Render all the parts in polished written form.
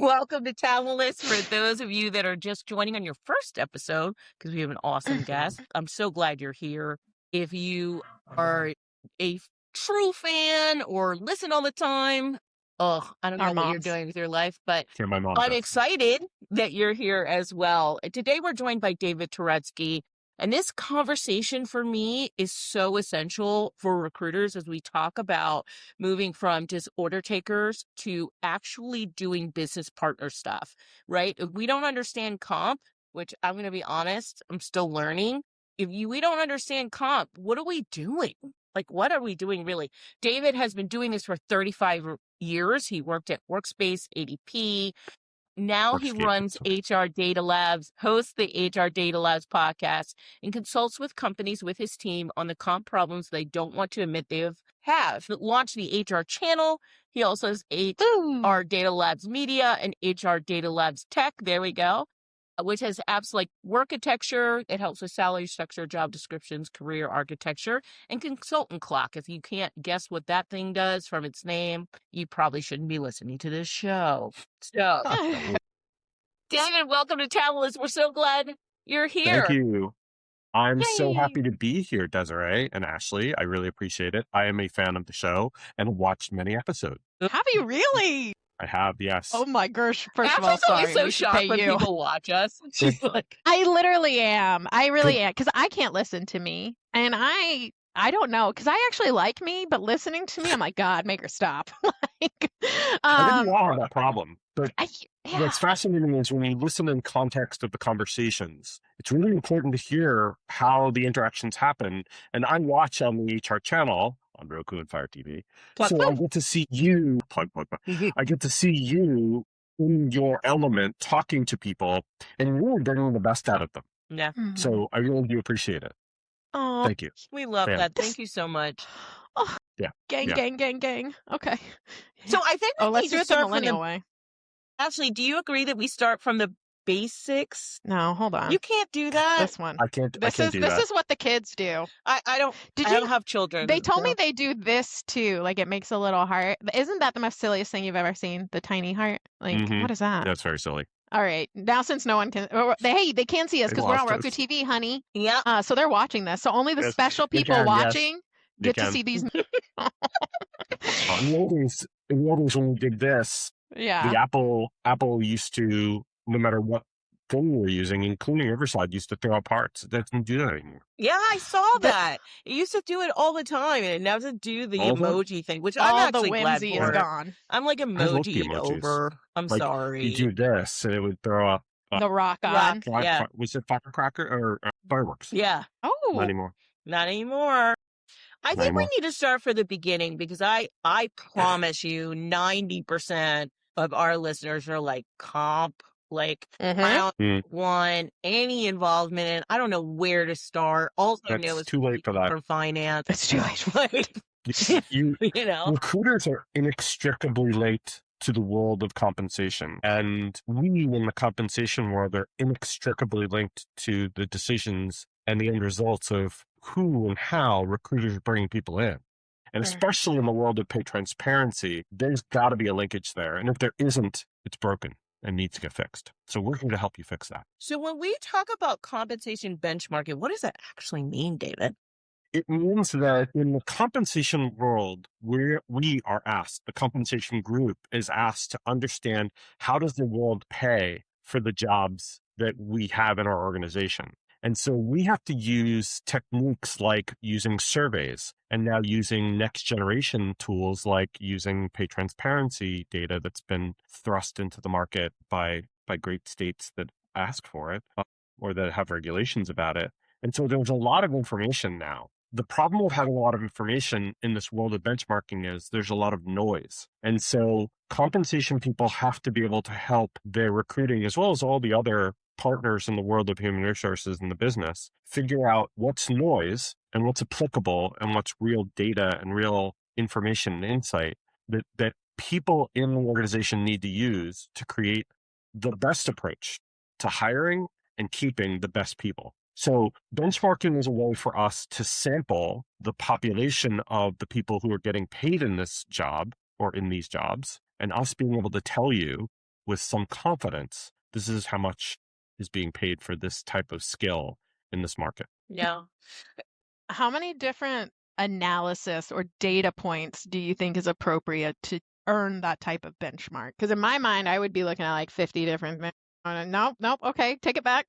Welcome to Talentless. For those of you that are just joining on your first episode, because we have an awesome guest, I'm so glad you're here. If you are a true fan or listen all the time, I don't know what you're doing with your life, but I'm excited that you're here as well. Today we're joined by David Turetsky. And this conversation for me is so essential for recruiters as we talk about moving from just order takers to actually doing business partner stuff, right? If we don't understand comp, which I'm going to be honest, I'm still learning. We don't understand comp, what are we doing? Like, what are we doing really? David has been doing this for 35 years. He worked at Workspace, ADP. Now he runs HR Data Labs, hosts the HR Data Labs podcast, and consults with companies with his team on the comp problems they don't want to admit they have. Launched the HR channel. He also has HR Data Labs Media and HR Data Labs Tech. There we go. Which has apps like Workitecture. It helps with salary structure, job descriptions, career architecture, and Consultant Clock. If you can't guess what that thing does from its name, you probably shouldn't be listening to this show. So, David, welcome to Talentless. We're so glad you're here. Thank you. I'm so happy to be here, Desiree and Ashley. I really appreciate it. I am a fan of the show and watched many episodes. Have you really? I have, yes. Oh my gosh! First of all, sorry. So shocked when people watch us. She's like, I literally am. I really am, because I can't listen to me, and I don't know, because I actually like me, but listening to me, I'm like, God, make her stop. I think we all have that problem. But what's fascinating is when you listen in context of the conversations, it's really important to hear how the interactions happen. And I watch on the HR channel on Roku and Fire TV. So I get to see you, I get to see you in your element talking to people and really bringing the best out of them. Yeah. So I really do appreciate it. Oh, thank you. We love that. Thank you so much. Oh, yeah. Gang. Okay. So I think let's do it the millennial way. Ashley, do you agree that we start from the basics? No, hold on. You can't do that. This one. I can't. This is what the kids do. I don't have children. They told me they do this too. Like, it makes a little heart. Isn't that the most silliest thing you've ever seen? The tiny heart. Like, what is that? That's very silly. All right. Now, since no one can, they can't see us because we're on Roku TV, honey. Yeah. So they're watching this. So only the special people watching get to see these. In the oldies, when we did this, the Apple used to, no matter what phone we were using, including Riverside, used to throw out parts. It doesn't do that anymore. Yeah, I saw that. It used to do it all the time, and it now doesn't do the emoji thing, which I'm actually glad for. All the whimsy is gone. I'm like emoji over. I'm like, sorry. You do this, and it would throw up the rock on. Was it Firecracker or Fireworks? Yeah. Oh. Not anymore. Not anymore. I think we need to start from the beginning, because I promise you 90% of our listeners are like comp, like I don't want any involvement in. I don't know where to start. All I know is too late for that. From finance. It's too late. You know, recruiters are inextricably late to the world of compensation, and we in the compensation world are inextricably linked to the decisions and the end results of who and how recruiters bring people in. And especially in the world of pay transparency, there's got to be a linkage there. And if there isn't, it's broken and needs to get fixed. So we're here to help you fix that. So when we talk about compensation benchmarking, what does that actually mean, David? It means that in the compensation world, we are asked, the compensation group is asked to understand, how does the world pay for the jobs that we have in our organization? And so we have to use techniques like using surveys, and now using next generation tools like using pay transparency data that's been thrust into the market by great states that ask for it or that have regulations about it. And so there's a lot of information now. The problem with having a lot of information in this world of benchmarking is there's a lot of noise. And so compensation people have to be able to help their recruiting, as well as all the other partners in the world of human resources in the business, figure out what's noise and what's applicable and what's real data and real information and insight that people in the organization need to use to create the best approach to hiring and keeping the best people. So benchmarking is a way for us to sample the population of the people who are getting paid in this job or in these jobs, and us being able to tell you with some confidence, this is how much is being paid for this type of skill in this market. Yeah. How many different analysis or data points do you think is appropriate to earn that type of benchmark? Because in my mind, I would be looking at like 50 different. Nope, okay, take it back.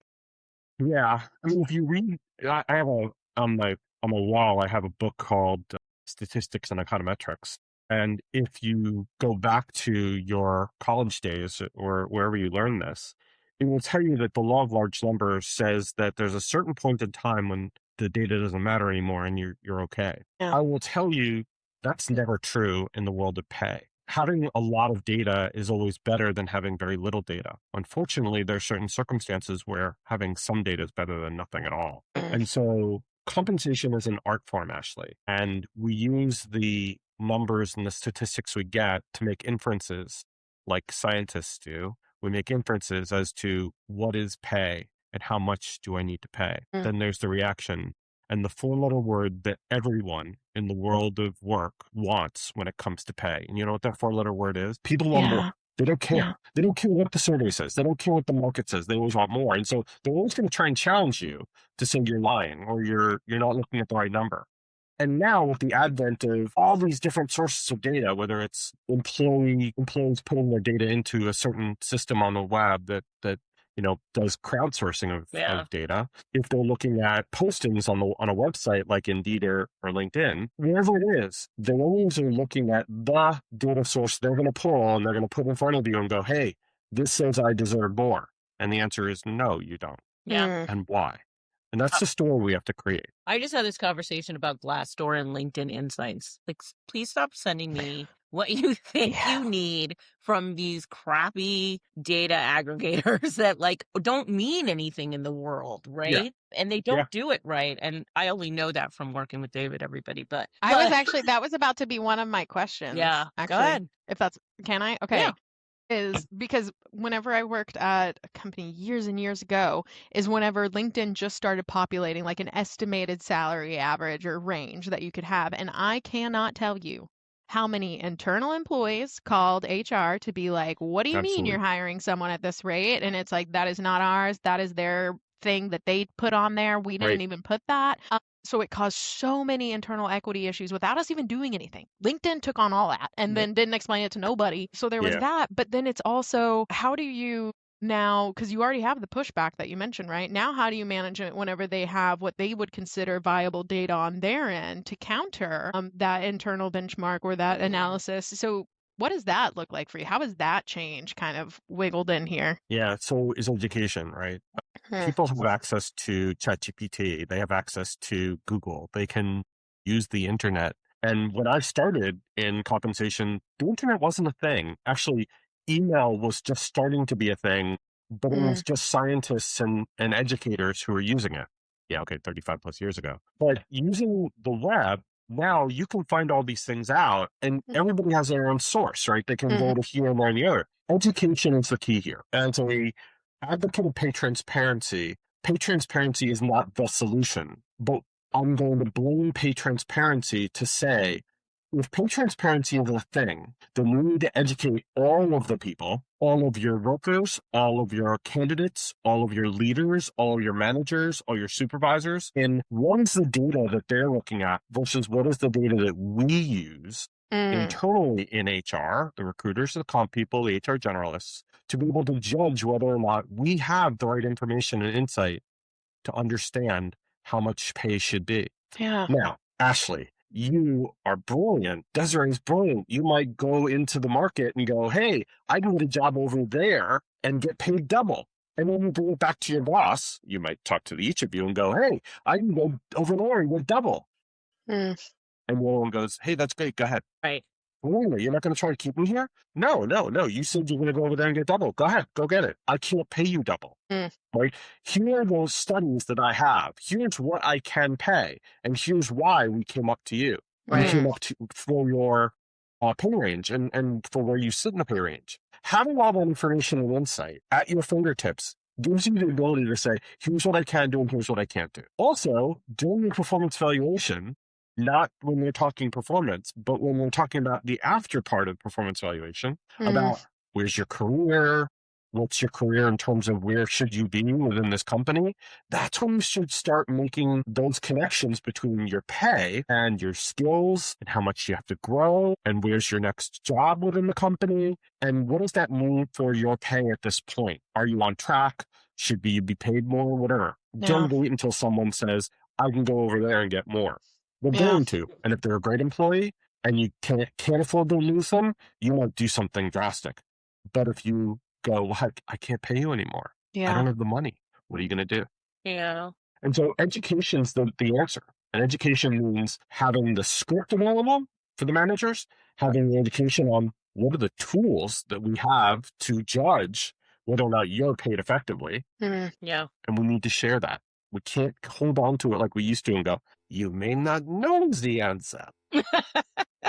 Yeah, I mean, if you read, I have on my wall, I have a book called Statistics and Econometrics, and if you go back to your college days or wherever you learn this, it will tell you that the law of large numbers says that there's a certain point in time when the data doesn't matter anymore and you're okay. Yeah. I will tell you that's never true in the world of pay. Having a lot of data is always better than having very little data. Unfortunately, there are certain circumstances where having some data is better than nothing at all. And so compensation is an art form, Ashley. And we use the numbers and the statistics we get to make inferences like scientists do. We make inferences as to what is pay and how much do I need to pay. Then there's the reaction. And the four-letter word that everyone in the world of work wants when it comes to pay. And you know what that four-letter word is? People want more. They don't care. Yeah. They don't care what the survey says. They don't care what the market says. They always want more. And so they're always going to try and challenge you to say you're lying or you're not looking at the right number. And now with the advent of all these different sources of data, whether it's employees putting their data into a certain system on the web that does crowdsourcing of data. If they're looking at postings on a website like Indeed or LinkedIn, wherever it is, they always are looking at the data source they're going to pull and they're going to put in front of you and go, hey, this says I deserve more. And the answer is no, you don't. Yeah. And why? And that's the story we have to create. I just had this conversation about Glassdoor and LinkedIn Insights. Like, please stop sending me what you think you need from these crappy data aggregators that like don't mean anything in the world, right? Yeah. And they don't do it right. And I only know that from working with David, everybody. But that was about to be one of my questions. Yeah. Actually, go ahead. Can I? Okay. Yeah. Is because whenever I worked at a company years and years ago, is whenever LinkedIn just started populating like an estimated salary average or range that you could have. And I cannot tell you how many internal employees called HR to be like, what do you mean you're hiring someone at this rate? And it's like, that is not ours. That is their thing that they put on there. We didn't even put that. So it caused so many internal equity issues without us even doing anything. LinkedIn took on all that and then didn't explain it to nobody. So there was that. But then it's also, how do you now, because you already have the pushback that you mentioned, right? Now, how do you manage it whenever they have what they would consider viable data on their end to counter that internal benchmark or that analysis? So what does that look like for you? How has that change kind of wiggled in here? Yeah, so is education, right? People have access to ChatGPT. They have access to Google. They can use the internet. And when I started in compensation, the internet wasn't a thing. Actually, email was just starting to be a thing, but it was just scientists and educators who were using it. Yeah, okay, 35 plus years ago. But using the web, now you can find all these things out and everybody has their own source, right? They can go to here and there and the other. Education is the key here. And so we advocate of pay transparency. Pay transparency is not the solution, but I'm going to blame pay transparency to say, if pay transparency is a thing, then we need to educate all of the people, all of your workers, all of your candidates, all of your leaders, all of your managers, all your supervisors, in what is the data that they're looking at versus what is the data that we use internally in HR, the recruiters, the comp people, the HR generalists, to be able to judge whether or not we have the right information and insight to understand how much pay should be. Yeah. Now, Ashley, you are brilliant. Desiree is brilliant. You might go into the market and go, hey, I can get a job over there and get paid double. And then you bring it back to your boss. You might talk to each of you and go, hey, I can go over there and get double. And one goes, hey, that's great. Go ahead. Right. Really? You're not going to try to keep me here? No. You said you're going to go over there and get double. Go ahead. Go get it. I can't pay you double. Right? Here are those studies that I have. Here's what I can pay. And here's why we came up to you. Right. We came up for your pay range and for where you sit in the pay range. Having all that information and insight at your fingertips gives you the ability to say, here's what I can do and here's what I can't do. Also, during your performance valuation, not when we're talking performance, but when we're talking about the after part of performance valuation, about Where's your career? What's your career in terms of where should you be within this company? That's when you should start making those connections between your pay and your skills and how much you have to grow and where's your next job within the company. And what does that mean for your pay at this point? Are you on track? Should you be paid more? Whatever. Don't wait until someone says, I can go over there and get more. They're going to. And if they're a great employee and you can't afford to lose them, you might do something drastic. But if you go, well, I can't pay you anymore. I don't have the money. What are you going to do? Yeah. And so education's the answer. And education means having the script available for the managers, having the education on what are the tools that we have to judge whether or not you're paid effectively. Yeah. And we need to share that. We can't hold on to it like we used to and go, you may not know the answer.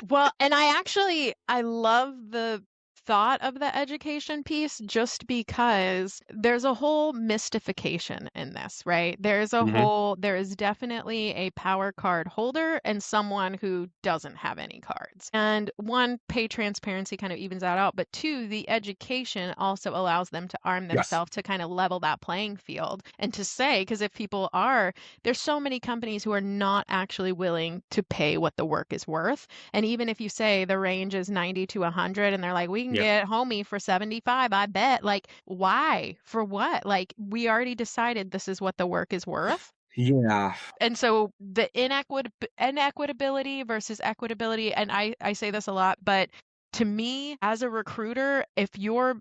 Well, and I love the thought of the education piece just because there's a whole mystification in this, right? There is definitely a power card holder and someone who doesn't have any cards. And one, pay transparency kind of evens that out, but two, the education also allows them to arm themselves to kind of level that playing field and to say, because if people there's so many companies who are not actually willing to pay what the work is worth. And even if you say the range is 90 to 100 and they're like, we can get homie for 75, I bet. Like, why? For what? Like, we already decided this is what the work is worth. Yeah. And so the inequitability versus equitability, and I say this a lot, but to me, as a recruiter, if you're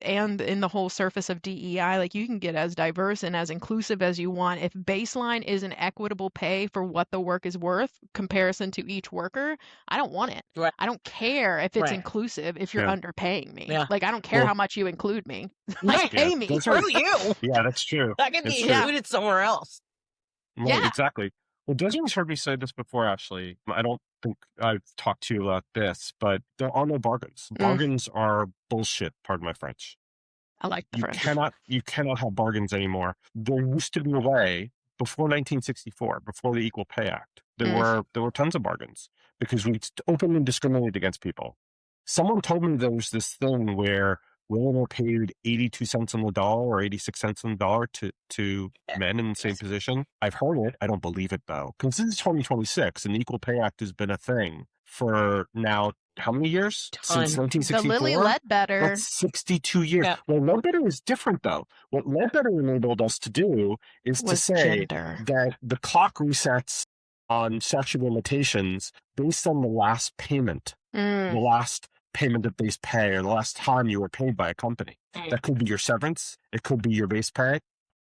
and in the whole surface of DEI, you can get as diverse and as inclusive as you want. If baseline is an equitable pay for what the work is worth, comparison to each worker, I don't want it. Right. I don't care if it's inclusive if you're underpaying me. Yeah. I don't care how much you include me. Pay me. Screw you. Yeah, that's true. I can be included somewhere else. Right, exactly. Well, Desmond's heard me say this before, Ashley. I don't think I've talked to you about this, but there are no bargains. Bargains are bullshit, pardon my French. I like the French. You cannot have bargains anymore. There used to be a way before 1964, before the Equal Pay Act. There were tons of bargains because we openly discriminated against people. Someone told me there was this thing where women were paid 82 cents on the dollar or 86 cents on the dollar to men in the same position. I've heard it. I don't believe it, though. Because this is 2026, and the Equal Pay Act has been a thing for now, how many years? Since 1964? The Lilly Ledbetter. That's 62 years. Yeah. Well, Ledbetter is different, though. What Ledbetter enabled us to do is to say that the clock resets on statute of limitations based on the last payment, the last payment of base pay or the last time you were paid by a company. That could be your severance. It could be your base pay,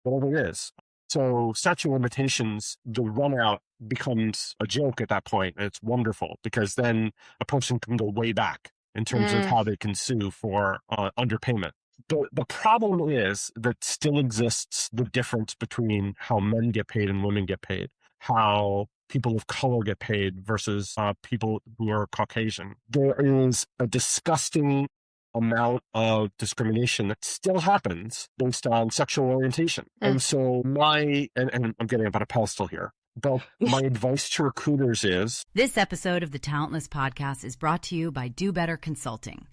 whatever it is. So statute of limitations, the run out becomes a joke at that point. And it's wonderful because then a person can go way back in terms of how they can sue for underpayment. The problem is that still exists the difference between how men get paid and women get paid, how people of color get paid versus people who are Caucasian. There is a disgusting amount of discrimination that still happens based on sexual orientation. And so and I'm getting up on a pedestal here, but my advice to recruiters is... This episode of the Talentless Podcast is brought to you by Do Better Consulting.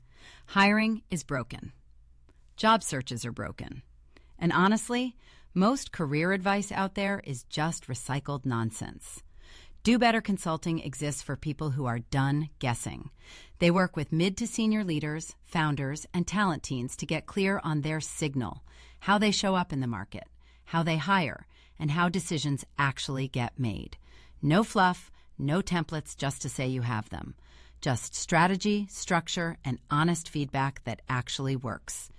Hiring is broken. Job searches are broken. And honestly, most career advice out there is just recycled nonsense. Do Better Consulting exists for people who are done guessing. They work with mid to senior leaders, founders, and talent teams to get clear on their signal, how they show up in the market, how they hire, and how decisions actually get made. No fluff, no templates just to say you have them. Just strategy, structure, and honest feedback that actually works.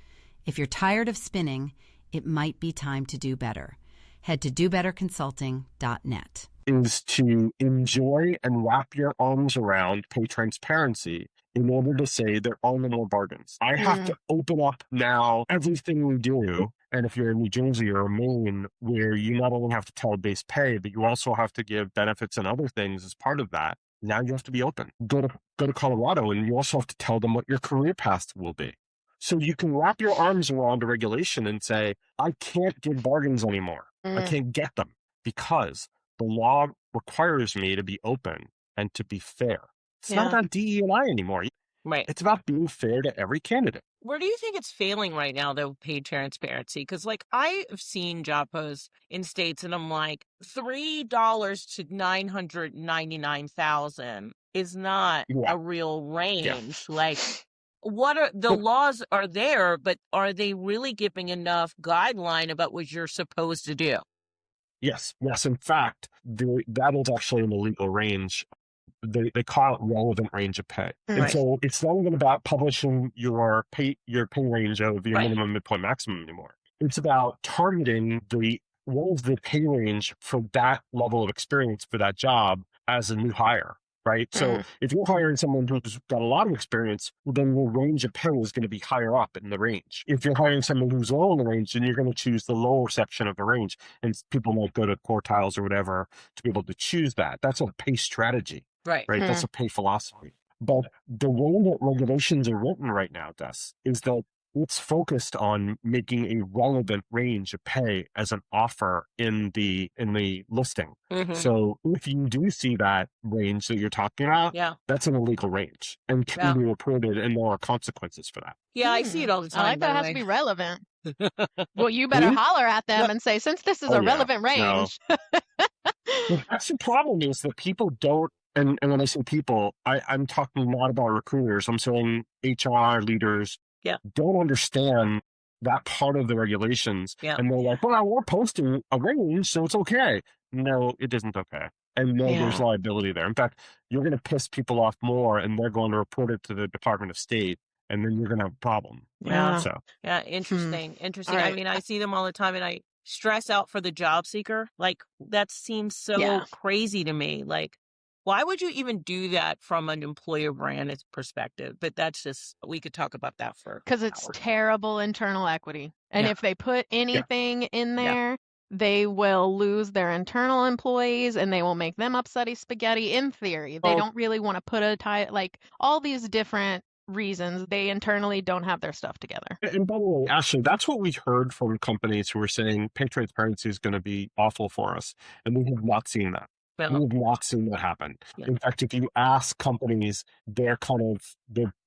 If you're tired of spinning, it might be time to do better. Head to dobetterconsulting.net. Is to enjoy and wrap your arms around pay transparency in order to say there are no more bargains. I have to open up now everything we do. And if you're in New Jersey or Maine, where you not only have to tell base pay, but you also have to give benefits and other things as part of that, now you have to be open. Go to Colorado, and you also have to tell them what your career path will be. So you can wrap your arms around a regulation and say, I can't give bargains anymore. I can't get them because the law requires me to be open and to be fair. It's not about DE&I anymore. Right. It's about being fair to every candidate. Where do you think it's failing right now, though, paid transparency? Because, like, I've seen job posts in states, and I'm like, $3 to $999,000 is not Yeah. a real range. Yeah. Like, what are the laws are there, but are they really giving enough guideline about what you're supposed to do? Yes. In fact, that is actually an illegal range. They call it relevant range of pay. And Right. so it's not even about publishing your pay range of your Right. minimum, midpoint, maximum anymore. It's about targeting what is the pay range for that level of experience for that job as a new hire, right? So if you're hiring someone who's got a lot of experience, well, then your range of pay is going to be higher up in the range. If you're hiring someone who's low in the range, then you're going to choose the lower section of the range. And people might go to quartiles or whatever to be able to choose that. That's a pay strategy. Right. That's a pay philosophy. But the way that regulations are written right now, Des, is that it's focused on making a relevant range of pay as an offer in the listing. So if you do see that range that you're talking about, that's an illegal range and can be reported, and there are consequences for that. Yeah, I see it all the time. I like that it has to be relevant. Well, you better Mhm. holler at them and say, since this is a relevant range. Well, that's the problem, is that people don't. And when I say people, I'm talking not about recruiters. I'm saying HR leaders don't understand that part of the regulations. And they're like, well, we're posting a range, so it's okay. No, it isn't okay. And no, there's liability there. In fact, you're going to piss people off more, and they're going to report it to the Department of State, and then you're going to have a problem. Yeah. So. Yeah, interesting. All right. I mean, I see them all the time, and I stress out for the job seeker. Like, that seems so crazy to me. Like, why would you even do that from an employer brand perspective? But that's just, we could talk about that for because it's hours. terrible internal equity. And if they put anything in there, they will lose their internal employees, and they will make them upsetty spaghetti. In theory, they don't really want to put like all these different reasons. They internally don't have their stuff together. And by the way, Ashley, that's what we heard from companies who were saying pay transparency is going to be awful for us. And we have not seen that. Well, We've not seen that happen. In fact, if you ask companies, they're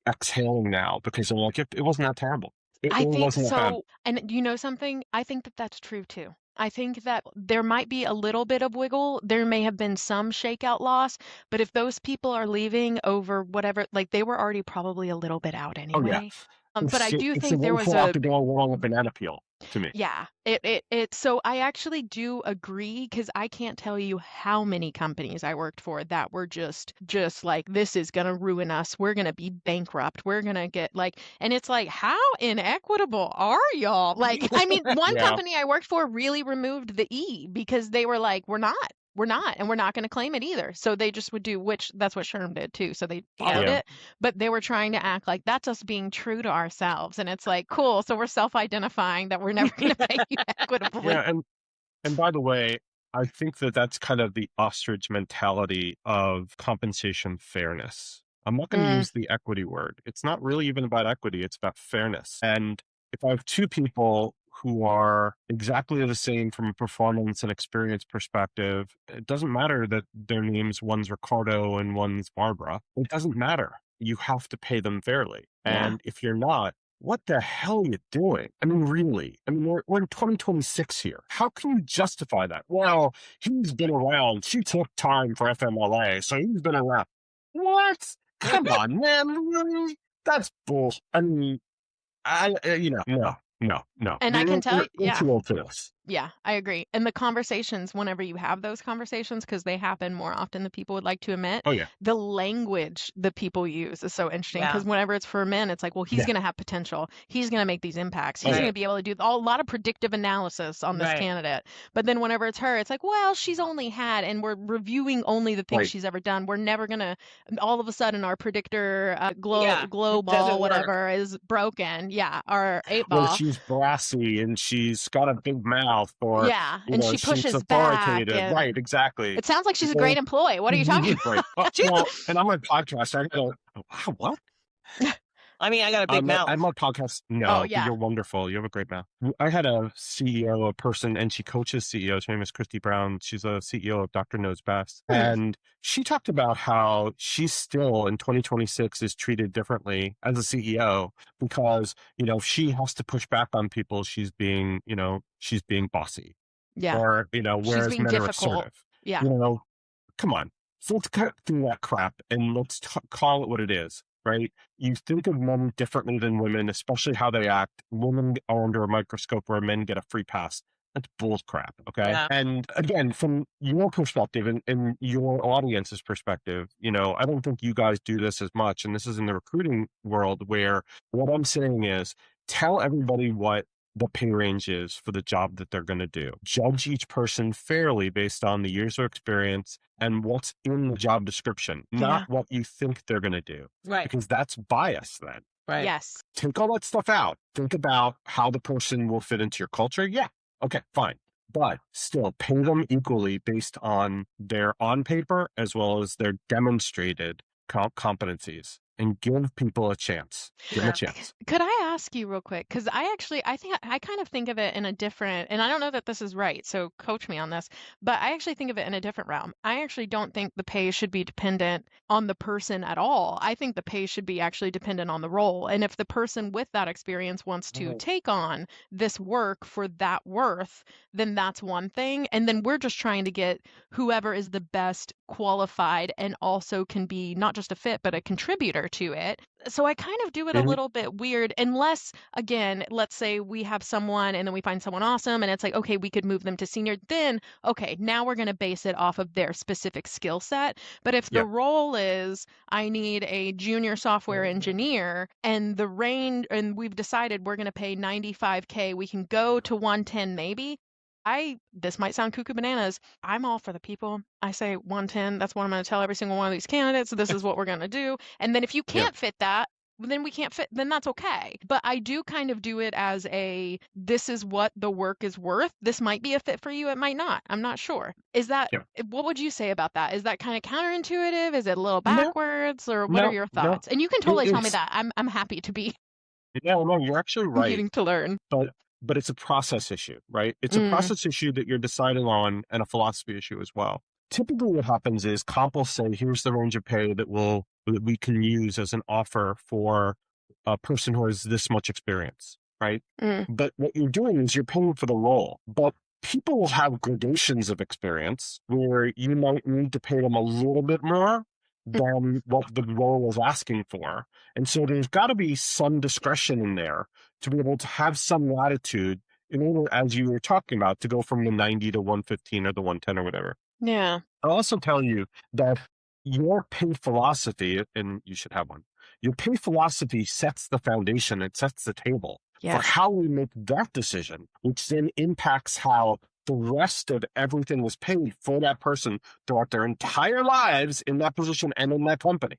exhaling now because they're like, it wasn't that terrible. I think wasn't that bad. so. And you know something? I think that that's true too. I think that there might be a little bit of wiggle. There may have been some shakeout loss, but if those people are leaving over whatever, like they were already probably a little bit out anyway. But I do think there was to go along with banana peel to me. Yeah, so I actually do agree, because I can't tell you how many companies I worked for that were just like, this is going to ruin us. We're going to be bankrupt. We're going to get like, and it's like, how inequitable are y'all? Like, I mean, one company I worked for really removed the E because they were like, we're not, and we're not going to claim it either. So they just would do, which that's what Sherm did too. So they followed it, but they were trying to act like that's us being true to ourselves. And it's like, cool. So we're self-identifying that we're never going to pay you equitably. Yeah. And by the way, I think that's kind of the ostrich mentality of compensation fairness. I'm not going to use the equity word. It's not really even about equity. It's about fairness. And if I have two people who are exactly the same from a performance and experience perspective, it doesn't matter that their names, one's Ricardo and one's Barbara. It doesn't matter. You have to pay them fairly. And if you're not, what the hell are you doing? I mean, really? I mean, we're in 2026 here. How can you justify that? Well, he's been around. She took time for FMLA, so he's been around. What? Come on, man. Really? That's bull. I mean, no. And I can tell you, too old for this. Yeah, I agree. And the conversations, whenever you have those conversations, because they happen more often than people would like to admit, the language that people use is so interesting. Because whenever it's for men, it's like, well, he's going to have potential. He's going to make these impacts. He's going to be able to do a lot of predictive analysis on this candidate. But then whenever it's her, it's like, well, she's only had, and we're reviewing only the things she's ever done. We're never going to, all of a sudden, our predictor glow ball, whatever, is broken. Yeah, our 8-ball. Well, she's brassy and she's got a big mouth. Or, and she pushes back. And right, exactly. It sounds like she's a great employee. What are you talking about? Well, and on my podcast, I go, wow, what? I mean, I got a big mouth. I'm on podcast. No, Oh, but yeah. you're wonderful. You have a great mouth. I had a CEO, a person, and she coaches CEOs. Her name is Christy Brown. She's a CEO of Dr. Knows Best. And she talked about how she's still in 2026 is treated differently as a CEO because, she has to push back on people. She's being bossy. Yeah. Or, She's whereas being men are difficult. assertive. Yeah. Come on. So let's cut through that crap and let's call it what it is, right? You think of men differently than women, especially how they act. Women are under a microscope where men get a free pass. That's bull crap, okay? Yeah. And again, from your perspective and your audience's perspective, I don't think you guys do this as much. And this is in the recruiting world where what I'm saying is tell everybody what the pay range is for the job that they're going to do. Judge each person fairly based on the years of experience and what's in the job description, not what you think they're going to do. Right. Because that's bias then. Right. Yes. Take all that stuff out. Think about how the person will fit into your culture. Yeah. Okay, fine. But still pay them equally based on their on paper as well as their demonstrated competencies. And give people a chance. Give them a chance. Could I ask you real quick? Because I kind of think of it in a different, and I don't know that this is right, so coach me on this, but I actually think of it in a different realm. I actually don't think the pay should be dependent on the person at all. I think the pay should be actually dependent on the role. And if the person with that experience wants to take on this work for that worth, then that's one thing. And then we're just trying to get whoever is the best qualified and also can be not just a fit, but a contributor to it. So I kind of do it a little bit weird, unless, again, let's say we have someone and then we find someone awesome and it's like, okay, we could move them to senior. Then, okay, now we're going to base it off of their specific skill set. But if the role is, I need a junior software engineer and the range, and we've decided we're going to pay $95K, we can go to 110 maybe. This might sound cuckoo bananas. I'm all for the people. I say 110. That's what I'm going to tell every single one of these candidates. This is what we're going to do. And then if you can't fit that, then we can't fit, then that's okay. But I do kind of do it as this is what the work is worth. This might be a fit for you. It might not. I'm not sure. Is that, what would you say about that? Is that kind of counterintuitive? Is it a little backwards or what are your thoughts? And you can totally tell me that. I'm happy to be. Yeah, no, you're actually right. Needing to learn. But it's a process issue, right? It's a process issue that you're deciding on and a philosophy issue as well. Typically what happens is comp will say, here's the range of pay that we can use as an offer for a person who has this much experience, right? But what you're doing is you're paying for the role. But people will have gradations of experience where you might need to pay them a little bit more than what the role is asking for. And so there's got to be some discretion in there to be able to have some latitude in order, as you were talking about, to go from the 90 to 115 or the 110 or whatever. Yeah. I'll also tell you that your pay philosophy, and you should have one, your pay philosophy sets the foundation, it sets the table for how we make that decision, which then impacts how the rest of everything was paid for that person throughout their entire lives in that position and in that company.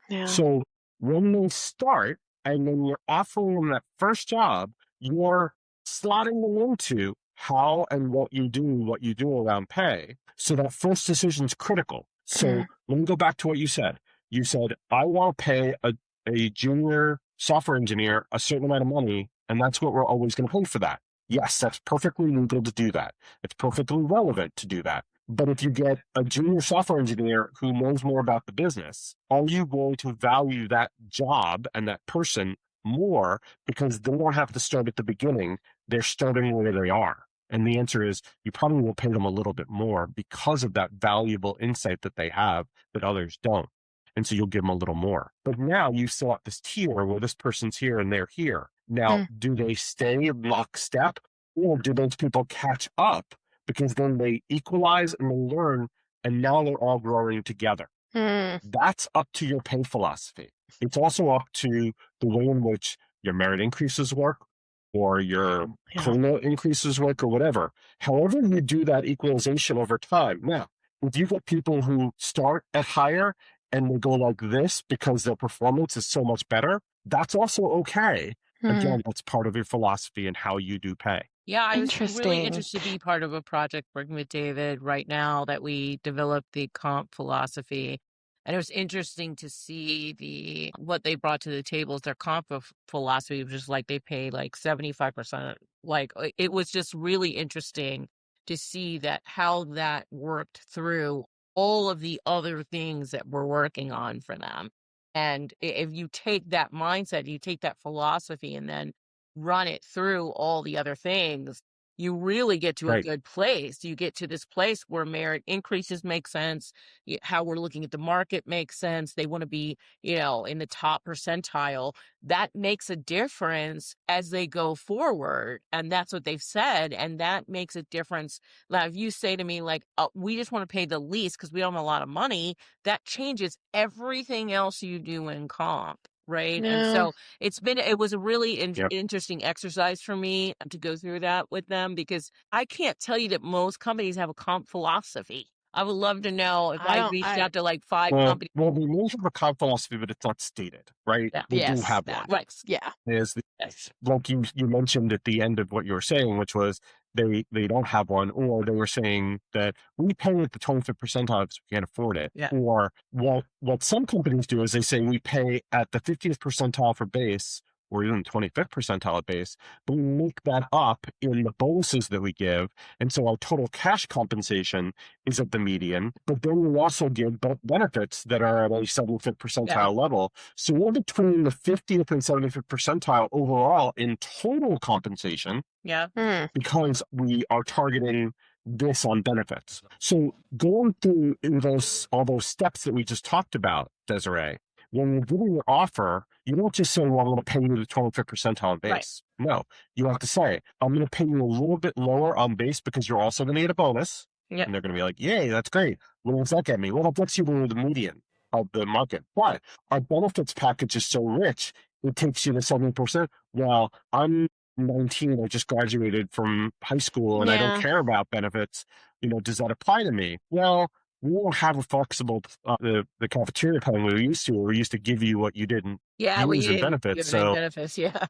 Yeah. So when they start and then you're offering them that first job, you're slotting them into how and what you do around pay. So that first decision is critical. So let me go back to what you said. You said, I want to pay a junior software engineer a certain amount of money, and that's what we're always going to pay for that. Yes, that's perfectly legal to do that. It's perfectly relevant to do that. But if you get a junior software engineer who knows more about the business, are you going to value that job and that person more because they don't have to start at the beginning? They're starting where they are. And the answer is you probably will pay them a little bit more because of that valuable insight that they have that others don't. And so you'll give them a little more. But now you still have this tier where this person's here and they're here. Now, do they stay lockstep or do those people catch up because then they equalize and they learn and now they're all growing together? That's up to your pay philosophy. It's also up to the way in which your merit increases work or your COLA increases work or whatever. However you do that equalization over time. Now, if you get people who start at higher and they go like this because their performance is so much better, that's also okay. Again, that's part of your philosophy and how you do pay. Yeah, I was really interested to be part of a project working with David right now that we developed the comp philosophy. And it was interesting to see what they brought to the table is their comp philosophy, which is like they pay like 75%. Like it was just really interesting to see that how that worked through all of the other things that we're working on for them. And if you take that mindset, you take that philosophy and then run it through all the other things, you really get to a Right. good place. You get to this place where merit increases make sense. How we're looking at the market makes sense. They want to be, in the top percentile. That makes a difference as they go forward. And that's what they've said. And that makes a difference. Now, if you say to me, like, oh, we just want to pay the least because we don't have a lot of money, that changes everything else you do in comp. Right. And Yeah. so it was a really Yep. interesting exercise for me to go through that with them, because I can't tell you that most companies have a comp philosophy. I would love to know if I reached out to like 5 companies. Well, they may have a comp philosophy, but it's not stated, right? Yeah. They do Yes, have that. one. Right. Yeah. Like you mentioned at the end of what you were saying, which was they don't have one, or they were saying that we pay at the 25th percentile because we can't afford it. Yeah. Or what some companies do is they say we pay at the 50th percentile for base, or even 25th percentile at base, but we make that up in the bonuses that we give. And so our total cash compensation is at the median, but then we also give benefits that are at a 75th percentile level. So we're between the 50th and 75th percentile overall in total compensation. Yeah. Because we are targeting this on benefits. So going through all those steps that we just talked about, Desiree, when you're giving your offer, you don't just say, well, I'm going to pay you the 25th percentile on base. Right. No, you have to say, I'm going to pay you a little bit lower on base because you're also going to get a bonus. Yep. And they're going to be like, yay, that's great. What does that get me? Well, that gets you to the median of the market. But our benefits package is so rich, it takes you to 70%. Well, I'm 19, I just graduated from high school and I don't care about benefits. Does that apply to me? Well, we don't have a flexible, the cafeteria plan we used to, where we used to give you what you didn't use in benefits. So benefits, yeah.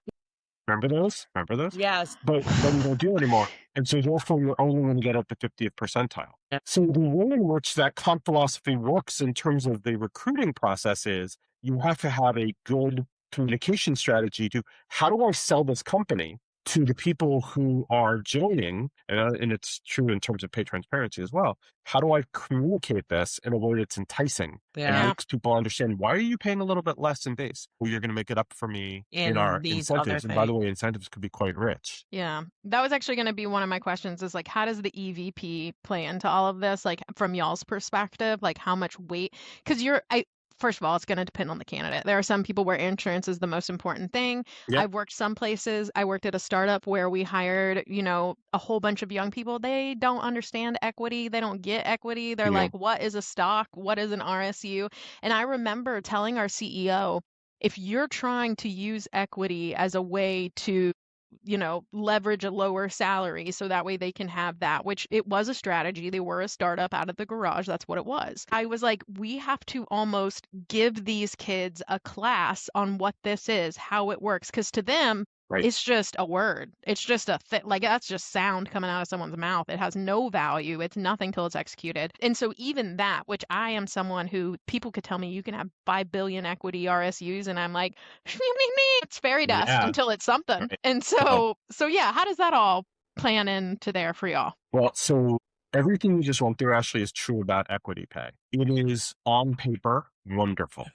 Remember those? Yes. But we don't do anymore. And so therefore you're only going to get at the 50th percentile. Yeah. So the way in which that comp philosophy works in terms of the recruiting process is you have to have a good communication strategy to how do I sell this company to the people who are joining, and it's true in terms of pay transparency as well. How do I communicate this in a way that's enticing and makes people understand, why are you paying a little bit less in base? Well, you're going to make it up for me in our incentives. And by the way, incentives could be quite rich. Yeah, that was actually going to be one of my questions, is like, how does the EVP play into all of this? Like, from y'all's perspective, like how much weight, because first of all, it's going to depend on the candidate. There are some people where insurance is the most important thing. Yep. I've worked some places. I worked at a startup where we hired, a whole bunch of young people. They don't understand equity. They don't get equity. They're like, what is a stock? What is an RSU? And I remember telling our CEO, if you're trying to use equity as a way to leverage a lower salary so that way they can have that, which it was a strategy. They were a startup out of the garage. That's what it was. I was like, we have to almost give these kids a class on what this is, how it works. Because to them, it's just a word. It's just that's just sound coming out of someone's mouth. It has no value. It's nothing till it's executed. And so even that, which I am someone who people could tell me you can have 5 billion equity RSUs, and I'm like, it's fairy dust until it's something. Right. And so yeah, how does that all plan into there for y'all? Well, so everything you just went through, Ashley, is true about equity pay. It is on paper wonderful.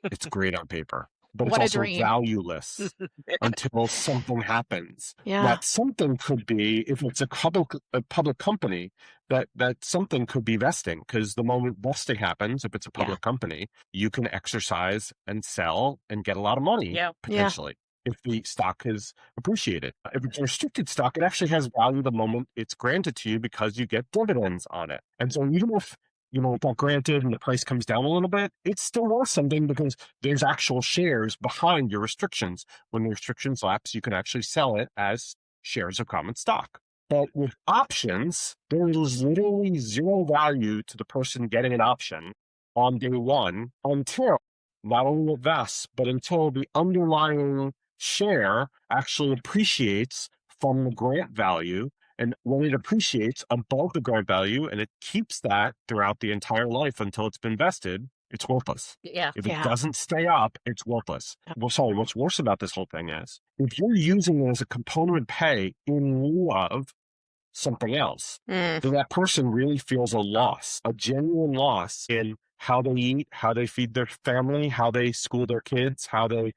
It's great on paper. But it's also valueless until something happens. Yeah. That something could be, if it's a public company, that something could be vesting, because the moment vesting happens, if it's a public company, you can exercise and sell and get a lot of money, potentially, if the stock is appreciated. If it's restricted stock, it actually has value the moment it's granted to you because you get dividends on it. And so even if it got granted and the price comes down a little bit, it's still worth something because there's actual shares behind your restrictions. When the restrictions lapse, you can actually sell it as shares of common stock. But with options, there is literally zero value to the person getting an option on day one until not only it vests, but until the underlying share actually appreciates from the grant value. And when it appreciates above the grant value and it keeps that throughout the entire life until it's been vested, it's worthless. Yeah. If it Yeah. doesn't stay up, it's worthless. Well, sorry, what's worse about this whole thing is if you're using it as a component of pay in lieu of something else, then that person really feels a loss, a genuine loss in how they eat, how they feed their family, how they school their kids, how they,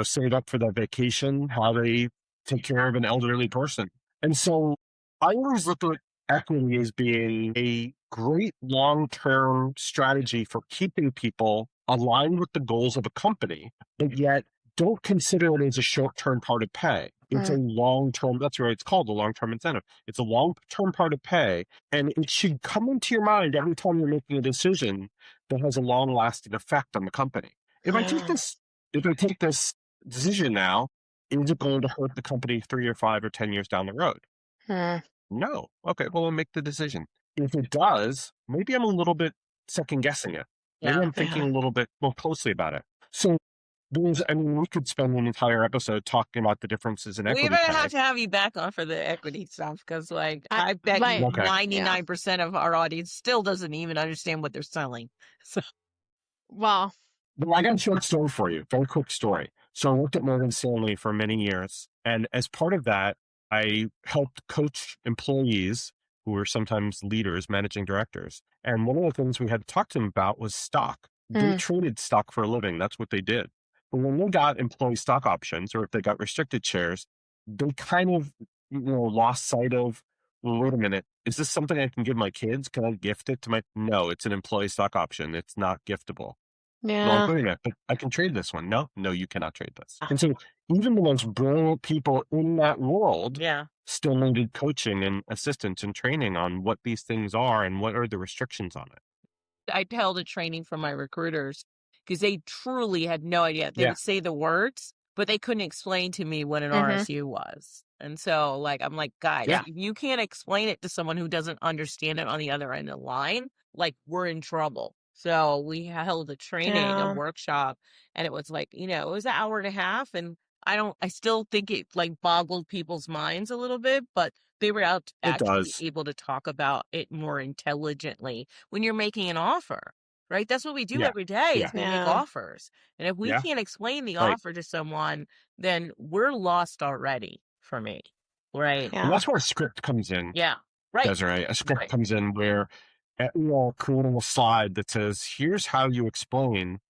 save up for their vacation, how they take care of an elderly person. And so I always look at equity as being a great long-term strategy for keeping people aligned with the goals of a company, but yet don't consider it as a short-term part of pay. It's a long-term, that's right, it's called a long-term incentive. It's a long-term part of pay, and it should come into your mind every time you're making a decision that has a long-lasting effect on the company. If I take this decision now, is it going to hurt the company 3 or 5 or 10 years down the road? No. Okay, well, we'll make the decision. If it does, maybe I'm a little bit second guessing it. Maybe Yeah. I'm thinking a little bit more closely about it. So we could spend an entire episode talking about the differences in equity We're going to pay. have to have you back on for the equity stuff because, I bet like- you Okay. 99% of our audience still doesn't even understand what they're selling. So, Well, Well, I got a short story for you. Very quick story. So I worked at Morgan Stanley for many years. And as part of that, I helped coach employees who were sometimes leaders, managing directors. And one of the things we had to talk to them about was stock. They traded stock for a living. That's what they did. But when they got employee stock options, or if they got restricted shares, they kind of, lost sight of, well, wait a minute, is this something I can give my kids? Can I gift it to no, it's an employee stock option. It's not giftable. yeah. Wait a minute, but I can trade this one. No, you cannot trade this. And so even the most brilliant people in that world yeah. still needed coaching and assistance and training on what these things are and what are the restrictions on it. I held a training for my recruiters because they truly had no idea. They would say the words, but they couldn't explain to me what an RSU was. And so, I'm like, guys, if you can't explain it to someone who doesn't understand it on the other end of the line, we're in trouble. So we held a training, a workshop, and it was it was an hour and a half. And I still think it boggled people's minds a little bit, but they were actually able to talk about it more intelligently when you're making an offer, right? That's what we do every day is we make offers. And if we can't explain the offer to someone, then we're lost already for me, right? And that's where a script comes in. Yeah, right. Desiree, a script comes in where we're creating a slide that says, here's how you explain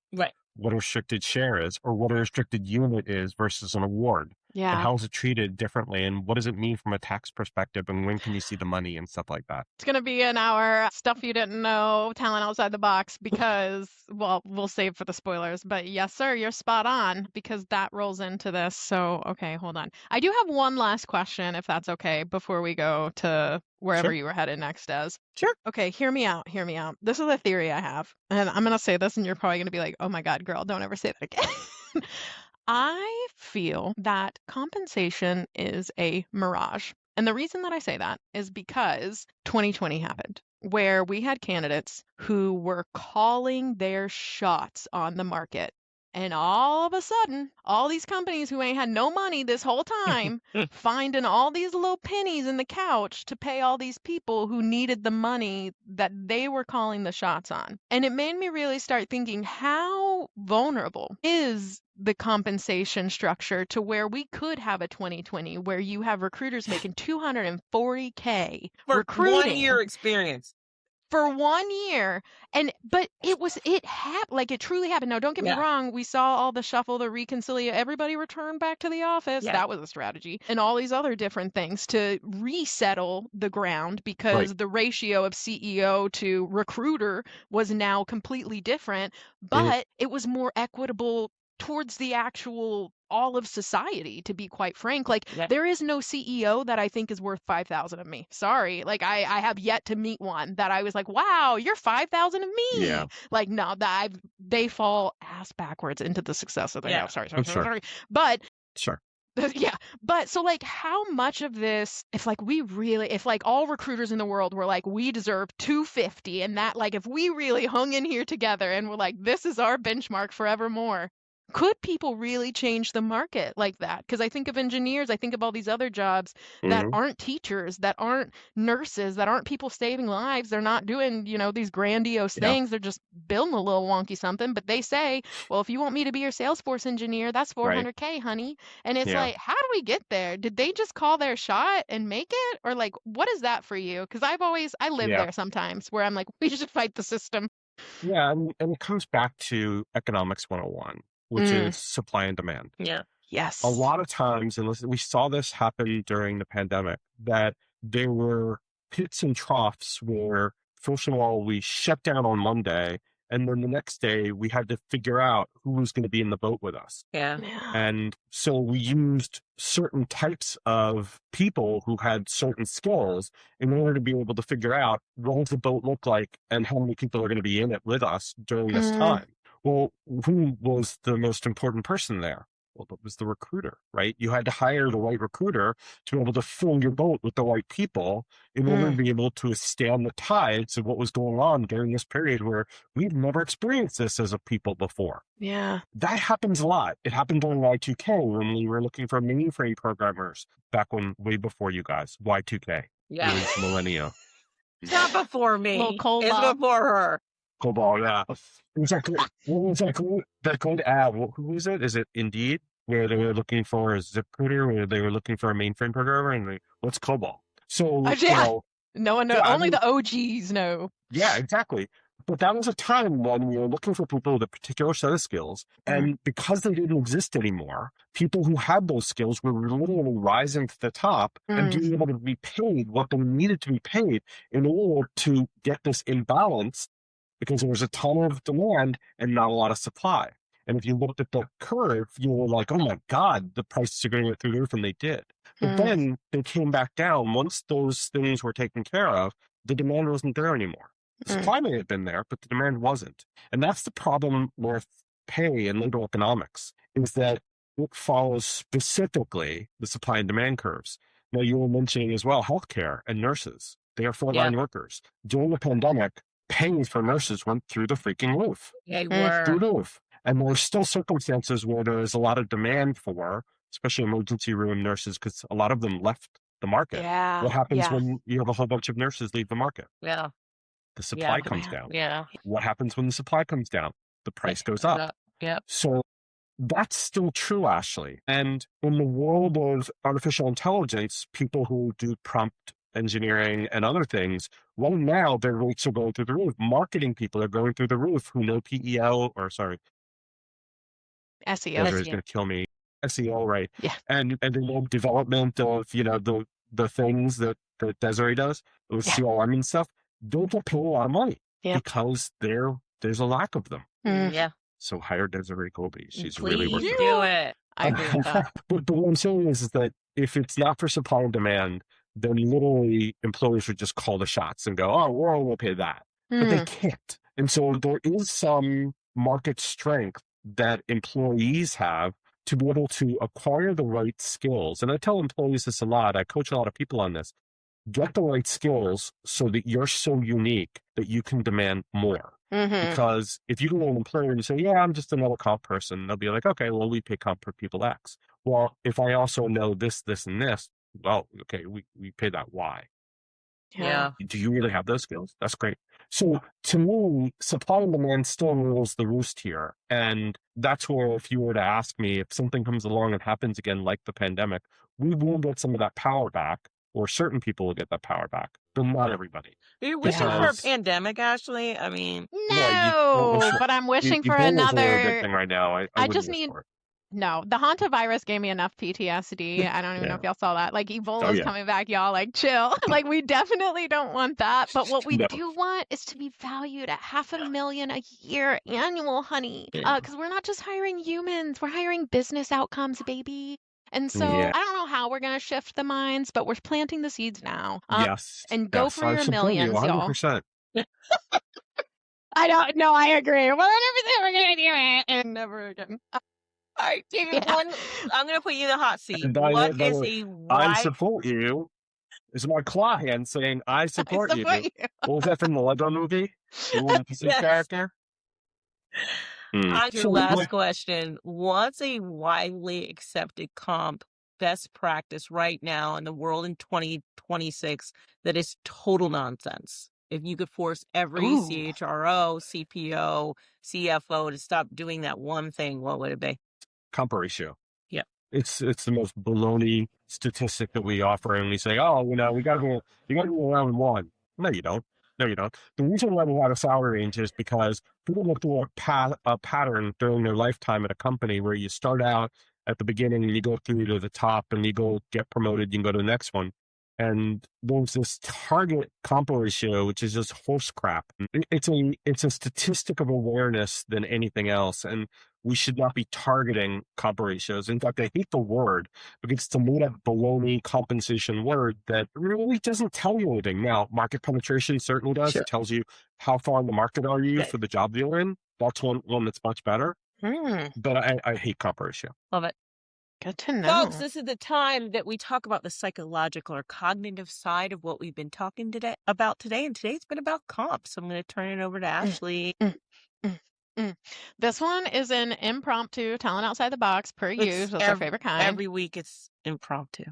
what a restricted share is or what a restricted unit is versus an award. Yeah. And how is it treated differently? And what does it mean from a tax perspective? And when can you see the money and stuff like that? It's going to be in our stuff you didn't know, talent outside the box, because, we'll save for the spoilers. But yes, sir, you're spot on because that rolls into this. So, okay, hold on. I do have one last question, if that's okay, before we go to wherever you were headed next, Des. Sure. Okay, hear me out. This is a theory I have. And I'm going to say this, and you're probably going to be like, oh my God, girl, don't ever say that again. I feel that compensation is a mirage. And the reason that I say that is because 2020 happened, where we had candidates who were calling their shots on the market. And all of a sudden, all these companies who ain't had no money this whole time finding all these little pennies in the couch to pay all these people who needed the money that they were calling the shots on. And it made me really start thinking, how vulnerable is the compensation structure to where we could have a 2020 where you have recruiters making $240K for recruiting 1 year experience. For 1 year. But it happened, it truly happened. Now, don't get me wrong. We saw all the shuffle, the reconciliation, everybody returned back to the office. That was a strategy. And all these other different things to resettle the ground because the ratio of CEO to recruiter was now completely different, but it was more equitable towards the actual all of society, to be quite frank. There is no CEO that I think is worth 5,000 of me. Sorry. I have yet to meet one that I was like, wow, you're 5,000 of me. Yeah. No, they fall ass backwards into the success that they have. Sorry. But sure. Yeah. But so how much of this, if all recruiters in the world were we deserve 250 and that if we really hung in here together and were this is our benchmark forevermore, could people really change the market like that? Because I think of engineers, I think of all these other jobs that aren't teachers, that aren't nurses, that aren't people saving lives. They're not doing, these grandiose things. They're just building a little wonky something. But they say, well, if you want me to be your Salesforce engineer, that's $400K, honey. And it's like, how do we get there? Did they just call their shot and make it? Or like, what is that for you? Because I live there sometimes where I'm like, we should fight the system. Yeah, and it comes back to economics 101, which is supply and demand. Yeah. Yes. A lot of times, and we saw this happen during the pandemic, that there were pits and troughs where, first of all, we shut down on Monday, and then the next day we had to figure out who was going to be in the boat with us. Yeah. And so we used certain types of people who had certain skills in order to be able to figure out what does the boat look like and how many people are going to be in it with us during this time. Well, who was the most important person there? Well, it was the recruiter, right? You had to hire the right recruiter to be able to fill your boat with the right people in order to be able to withstand the tides of what was going on during this period where we've never experienced this as a people before. Yeah. That happens a lot. It happened during Y2K when we were looking for mainframe programmers back when, way before you guys, Y2K. Yeah. It was millennia. It's not before me. Little cold it's ball. before her. COBOL, yeah. Exactly. That code, who was it? Is it Indeed? Where they were looking for a ZipRecruiter, where they were looking for a mainframe programmer, and what's COBOL? So, no one knows. Only the OGs know. Yeah, exactly. But that was a time when we were looking for people with a particular set of skills, and because they didn't exist anymore, people who had those skills were literally rising to the top and being able to be paid what they needed to be paid in order to get this imbalance, because there was a ton of demand and not a lot of supply. And if you looked at the curve, you were like, oh my God, the prices are going to go through the roof, and they did. But then they came back down. Once those things were taken care of, the demand wasn't there anymore. The supply may have been there, but the demand wasn't. And that's the problem with pay and labor economics, is that it follows specifically the supply and demand curves. Now, you were mentioning as well healthcare and nurses. They are frontline workers. During the pandemic, pay for nurses went through the freaking roof. They were. Through the roof. And there are still circumstances where there is a lot of demand for, especially emergency room nurses, because a lot of them left the market. Yeah. What happens when you have a whole bunch of nurses leave the market? Yeah. The supply comes down. Yeah. What happens when the supply comes down? The price goes up. Yep. So that's still true, Ashley. And in the world of artificial intelligence, people who do prompt engineering and other things, well, now their rates are going through the roof. Marketing people are going through the roof who know SEO. Desiree's going to kill me. SEO, right? Yeah. And they know development of, the things that Desiree does, with CRM and stuff. Don't get paid a lot of money because there's a lack of them. Yeah. So hire Desiree Colby. She's Please really worth it. do it. I agree with that. But what I'm saying is that if it's not for supply and demand, then literally employers would just call the shots and go, oh, we're only going to pay that. But they can't. And so there is some market strength that employees have to be able to acquire the right skills. And I tell employees this a lot. I coach a lot of people on this. Get the right skills so that you're so unique that you can demand more. Because if you go to an employer and you say, yeah, I'm just another comp person, they'll be like, okay, well, we pay comp for people X. Well, if I also know this, this, and this, well, okay, we pay that Y. Yeah. Do you really have those skills? That's great. So to me, supply and demand still rules the roost here. And that's where, if you were to ask me, if something comes along and happens again like the pandemic, we will get some of that power back, or certain people will get that power back, but not everybody. Are you wishing for a pandemic, Ashley? I mean, no, but I'm wishing for another. Right now. I just need. No, the hantavirus gave me enough PTSD. I don't even know if y'all saw that. Like, Ebola's coming back, y'all. Like, chill. Like, we definitely don't want that. But what we do want is to be valued at $500,000 a year annual, honey. Because we're not just hiring humans. We're hiring business outcomes, baby. And so I don't know how we're going to shift the minds, but we're planting the seeds now. And go for your millions, y'all. 100%. I don't know. I agree. 100% we're going to do it. And never again. All right, David, I'm going to put you in the hot seat. I support you. Is my claw hand saying, I support you. What was that from the Lego movie? The character? On your So, last question, what's a widely accepted comp best practice right now in the world in 2026 that is total nonsense? If you could force every Ooh. CHRO, CPO, CFO to stop doing that one thing, what would it be? comp ratio. Yeah. It's the most baloney statistic that we offer, and we say, oh, you got to go around one. No, you don't. No, you don't. The reason why we have a salary range is because people look to a pattern during their lifetime at a company where you start out at the beginning and you go through to the top and you go get promoted, you can go to the next one. And there's this target comp ratio, which is just horse crap. It's a statistic of awareness than anything else. And we should not be targeting comp ratios. In fact, I hate the word because it's a made-up baloney compensation word that really doesn't tell you anything. Now, market penetration certainly does. Sure. It tells you how far in the market are you for the job you're in. That's one that's much better. But I hate comp ratio. Love it. Good to know. Folks, this is the time that we talk about the psychological or cognitive side of what we've been talking about today. And today's been about comp. So I'm going to turn it over to Ashley. This one is an impromptu talent outside the box per usual. That's our favorite kind. Every week it's impromptu.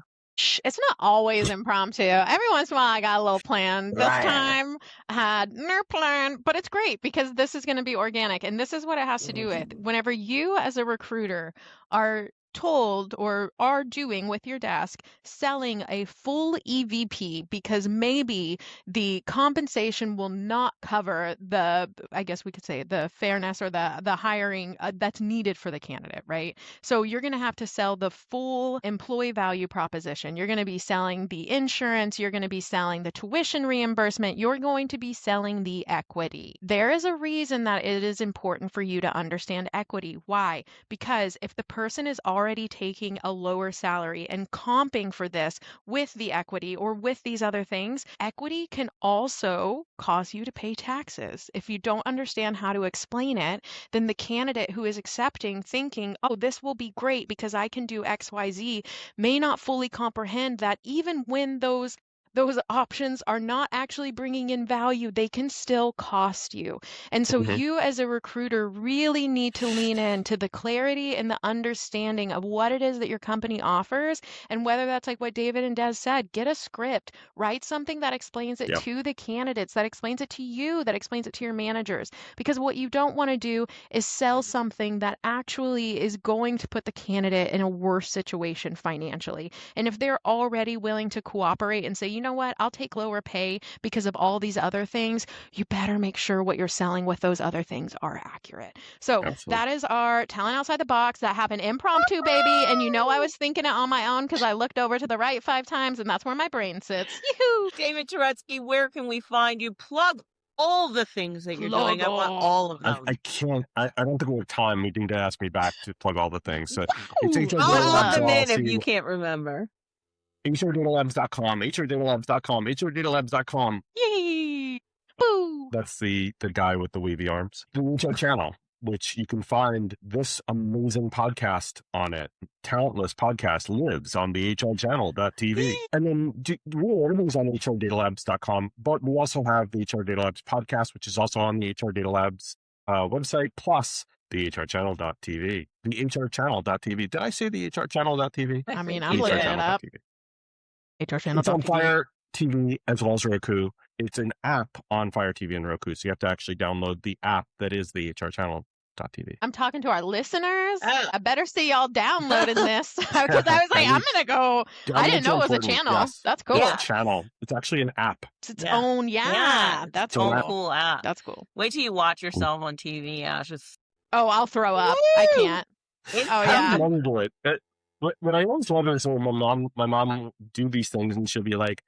It's not always impromptu. Every once in a while, I got a little plan. This time, I had no plan, but it's great because this is going to be organic. And this is what it has to do with. Whenever you, as a recruiter, are told or are doing with your desk selling a full EVP because maybe the compensation will not cover the, I guess we could say, the fairness or the hiring that's needed for the candidate, right? So you're going to have to sell the full employee value proposition. You're going to be selling the insurance. You're going to be selling the tuition reimbursement. You're going to be selling the equity. There is a reason that it is important for you to understand equity. Why? Because if the person is already taking a lower salary and comping for this with the equity or with these other things, equity can also cause you to pay taxes. If you don't understand how to explain it, then the candidate who is accepting, thinking, oh, this will be great because I can do XYZ, may not fully comprehend that even when those options are not actually bringing in value, they can still cost you. And so you as a recruiter really need to lean into the clarity and the understanding of what it is that your company offers. And whether that's like what David and Des said, get a script, write something that explains it to the candidates, that explains it to you, that explains it to your managers. Because what you don't want to do is sell something that actually is going to put the candidate in a worse situation financially. And if they're already willing to cooperate and say, you know what, I'll take lower pay because of all these other things, you better make sure what you're selling with those other things are accurate. So that is our talent outside the box. That happened impromptu, baby. And you know I was thinking it on my own because I looked over to the right 5 times and that's where my brain sits. Yoo-hoo! David Turetsky, where can we find you? Plug all the things that you're doing. I want all of them. I can't. I don't think we have time. You need to ask me back to plug all the things. So it's I'll love them in if you can't remember. HRDataLabs.com, HRDataLabs.com, HRDataLabs.com. Yay! Boo! That's the guy with the wavy arms. The HR channel, which you can find this amazing podcast on it. Talentless podcast lives on the HRchannel.tv. And then really everything's on HRDataLabs.com. But we also have the HR Data Labs podcast, which is also on the HR Data Labs website, plus the HRchannel.tv. The HRchannel.tv. Did I say the HRchannel.tv? I mean, I'm looking it up. HRchannel.tv. It's on Fire TV as well as Roku. It's an app on Fire TV and Roku, so you have to actually download the app that is the HRchannel.tv. I'm talking to our listeners. I better see y'all downloading this because I was like, I'm gonna go. I didn't know it was a channel. Yes. That's cool. It's a channel. It's actually an app. It's its own. Yeah, that's its cool. own cool app. That's cool. Wait till you watch yourself on TV, Ash. Oh, I'll throw up. I can't. I love it. What I always love is when my mom do these things and she'll be like,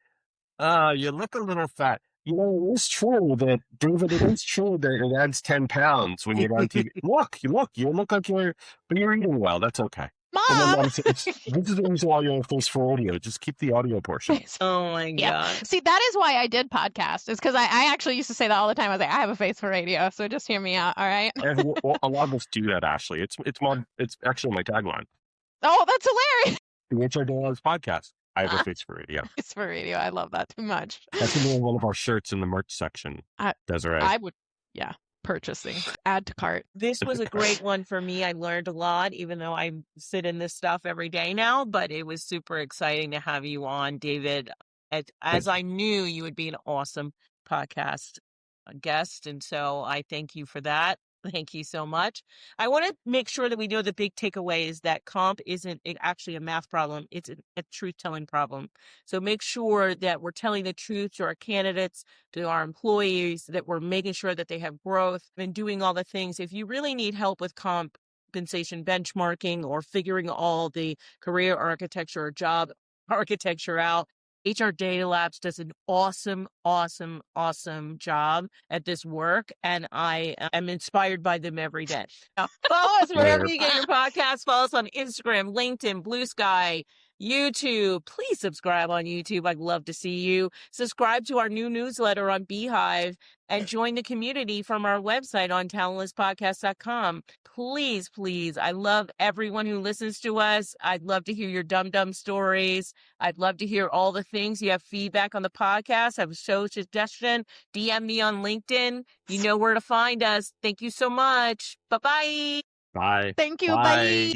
you look a little fat. You know, it is true that, David, it is true that it adds 10 pounds when you're on TV. You look like but you're eating well. That's okay. Mom! This is the reason why you're on Face for Audio. Just keep the audio portion. Oh my God. See, that is why I did podcast. Is because I actually used to say that all the time. I was like, I have a face for radio, so just hear me out, all right? And, well, a lot of us do that, Ashley. It's actually my tagline. Oh, that's hilarious. The HR Data Labs podcast. I have a face for radio. Face for radio. I love that too much. That's going to be one of our shirts in the merch section, Desiree. I would, yeah. purchasing. Add to cart. This was a great one for me. I learned a lot, even though I sit in this stuff every day now, but it was super exciting to have you on, David. As I knew you would be an awesome podcast guest. And so I thank you for that. Thank you so much. I want to make sure that we know the big takeaway is that comp isn't actually a math problem. It's a truth-telling problem. So make sure that we're telling the truth to our candidates, to our employees, that we're making sure that they have growth and doing all the things. If you really need help with compensation benchmarking or figuring all the career architecture or job architecture out, HR Data Labs does an awesome job at this work, and I am inspired by them every day. Now, follow us wherever you get your podcasts. Follow us on Instagram, LinkedIn, Blue Sky, YouTube. Please subscribe on YouTube. I'd love to see you. Subscribe to our new newsletter on Beehive and join the community from our website on talentlesspodcast.com. Please, I love everyone who listens to us. I'd love to hear your dumb stories. I'd love to hear all the things. You have feedback on the podcast, have a show suggestion, DM me on LinkedIn. You know where to find us. Thank you so much. Bye-bye. Bye. Thank you. Bye.